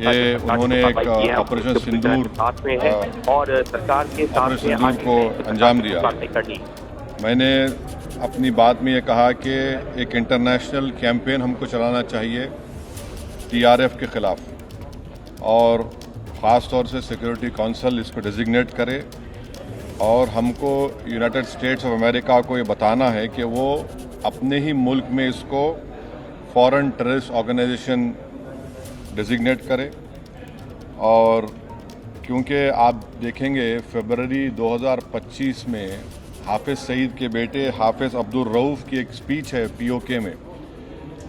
ये उन्होंने एक ऑपरेशन सिंदूर को अंजाम दिया। मैंने अपनी बात में ये कहा कि एक इंटरनेशनल कैंपेन हमको चलाना चाहिए टीआरएफ के ख़िलाफ़, और ख़ास तौर से सिक्योरिटी काउंसिल इसको डिजिग्नेट करे, और हमको यूनाइटेड स्टेट्स ऑफ अमेरिका को ये बताना है कि वो अपने ही मुल्क में इसको फॉरेन टेररिस्ट ऑर्गेनाइजेशन डिजिग्नेट करे। और क्योंकि आप देखेंगे फरवरी 2025 में हाफिज़ सईद के बेटे हाफिज़ अब्दुल रऊफ़ की एक स्पीच है पीओके में,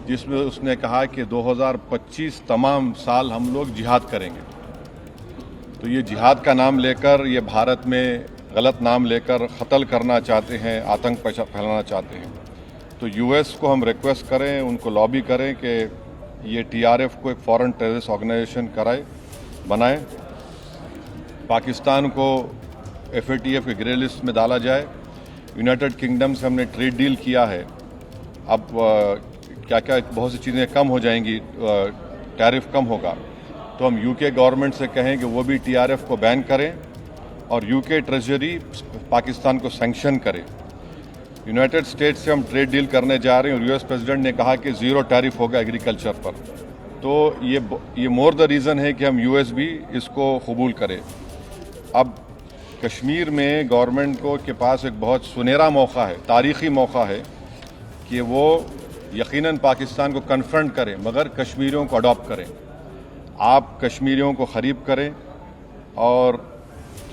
जिसमें उसने कहा कि 2025 तमाम साल हम लोग जिहाद करेंगे। तो ये जिहाद का नाम लेकर, ये भारत में गलत नाम लेकर कत्ल करना चाहते हैं, आतंक फैलाना चाहते हैं। तो यूएस को हम रिक्वेस्ट करें, उनको लॉबी करें कि ये टीआरएफ को एक फॉरेन टेररिस्ट ऑर्गेनाइजेशन बनाए, पाकिस्तान को एफएटीएफ के ग्रे लिस्ट में डाला जाए। यूनाइटेड किंगडम से हमने ट्रेड डील किया है, अब क्या क्या बहुत सी चीज़ें कम हो जाएंगी, टैरिफ कम होगा। तो हम यूके गवर्नमेंट से कहें कि वो भी टीआरएफ को बैन करें, और यूके ट्रेजरी पाकिस्तान को सैंक्शन करे। यूनाइटेड स्टेट्स से हम ट्रेड डील करने जा रहे हैं, और यूएस प्रेसिडेंट ने कहा कि ज़ीरो टैरिफ होगा एग्रीकल्चर पर। तो ये मोर द रीज़न है कि हम यूएस भी इसको कबूल करें। अब कश्मीर में गवर्नमेंट के पास एक बहुत सुनहरा मौका है, तारीख़ी मौका है कि वो यकीनन पाकिस्तान को कन्फ्रंट करें, मगर कश्मीरियों को अडॉप्ट करें। आप कश्मीरियों को ख़रीब करें, और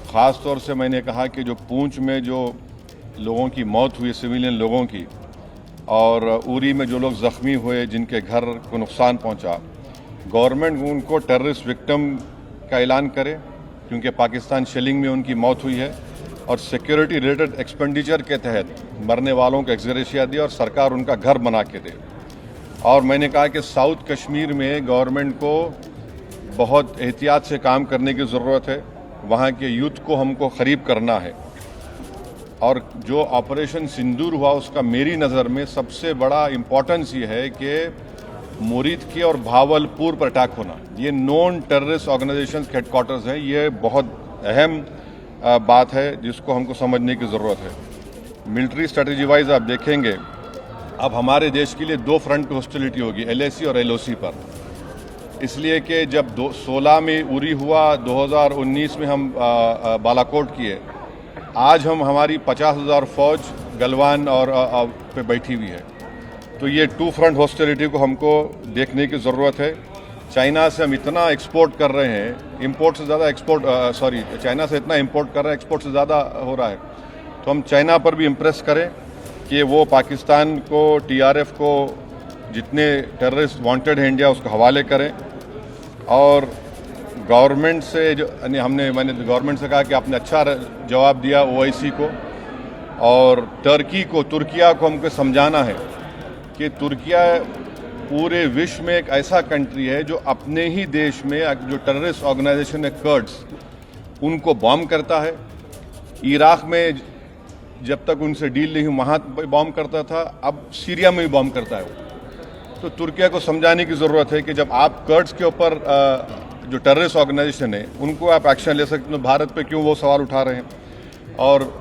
ख़ास तौर से मैंने कहा कि जो पूंछ में जो लोगों की मौत हुई, सिविलियन लोगों की, और उरी में जो लोग ज़ख्मी हुए, जिनके घर को नुकसान पहुंचा, गवर्नमेंट उनको टेररिस्ट विक्टिम का ऐलान करे, क्योंकि पाकिस्तान शेलिंग में उनकी मौत हुई है, और सिक्योरिटी रिलेटेड एक्सपेंडिचर के तहत मरने वालों को एक्सग्रेशिया दे, और सरकार उनका घर बना के दे। और मैंने कहा कि साउथ कश्मीर में गवर्नमेंट को बहुत एहतियात से काम करने की ज़रूरत है, वहाँ के यूथ को हमको ख़रीब करना है। और जो ऑपरेशन सिंदूर हुआ, उसका मेरी नज़र में सबसे बड़ा इम्पोर्टेंस ये है कि मुरीद के और भावलपुर पर अटैक होना, ये नॉन टेररिस्ट ऑर्गेनाइजेशन के हेडक्वार्टर्स हैं। ये बहुत अहम बात है जिसको हमको समझने की ज़रूरत है। मिलिट्री स्ट्रेटजी वाइज आप देखेंगे, अब हमारे देश के लिए दो फ्रंट हॉस्टिलिटी होगी, एलएसी और एलओसी पर। इसलिए कि जब 2016 में उरी हुआ, 2019 में हम बालाकोट किए, आज हमारी 50,000 फौज गलवान और पे बैठी हुई है। तो ये टू फ्रंट हॉस्टिलिटी को हमको देखने की ज़रूरत है। चाइना से हम इतना एक्सपोर्ट कर रहे हैं, इंपोर्ट से ज़्यादा चाइना से इतना इंपोर्ट कर रहे हैं, एक्सपोर्ट से ज़्यादा हो रहा है। तो हम चाइना पर भी इम्प्रेस करें कि वो पाकिस्तान को, टीआरएफ को, जितने टेररिस्ट वांटेड है इंडिया, उसको हवाले करें। और गवर्नमेंट से मैंने गवर्नमेंट से कहा कि आपने अच्छा जवाब दिया ओआईसी को, और तुर्किया को हमको समझाना है कि तुर्किया पूरे विश्व में एक ऐसा कंट्री है जो अपने ही देश में जो टेररिस्ट ऑर्गेनाइजेशन है कर्ड्स, उनको बॉम्ब करता है। इराक में जब तक उनसे डील नहीं हुई वहाँ बॉम्ब करता था, अब सीरिया में भी बॉम्ब करता है वो। तो तुर्किया को समझाने की ज़रूरत है कि जब आप कर्ड्स के ऊपर जो टेररिस्ट ऑर्गेनाइजेशन है उनको आप एक्शन ले सकते, तो भारत पे क्यों वो सवाल उठा रहे हैं। और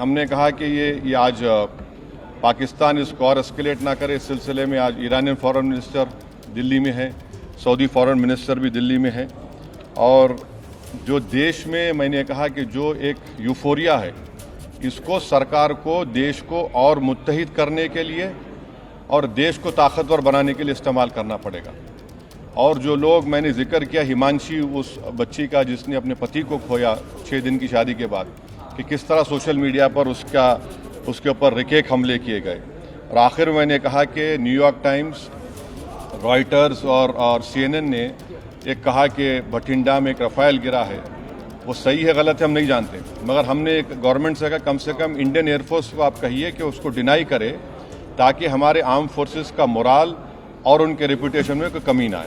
हमने कहा कि ये आज पाकिस्तान इसको और एस्केलेट ना करे। इस सिलसिले में आज ईरानियन फॉरेन मिनिस्टर दिल्ली में है, सऊदी फॉरेन मिनिस्टर भी दिल्ली में है। और जो देश में मैंने कहा कि जो एक यूफोरिया है, इसको सरकार को देश को और मुत्तहिद करने के लिए और देश को ताकतवर बनाने के लिए इस्तेमाल करना पड़ेगा। और जो लोग, मैंने जिक्र किया हिमांशी, उस बच्ची का जिसने अपने पति को खोया 6 दिन की शादी के बाद, कि किस तरह सोशल मीडिया पर उसके ऊपर रिकेक हमले किए गए। और आखिर मैंने कहा कि न्यूयॉर्क टाइम्स, रॉयटर्स और CNN ने एक कहा कि भटिंडा में एक रफ़ाइल गिरा है। वो सही है गलत है हम नहीं जानते, मगर हमने एक गवर्नमेंट से कहा कम से कम इंडियन एयरफोर्स को आप कहिए कि उसको डिनाई करे, ताकि हमारे आर्म फोर्सेस का मोराल और उनके रेपुटेशन में कोई कमी ना आए।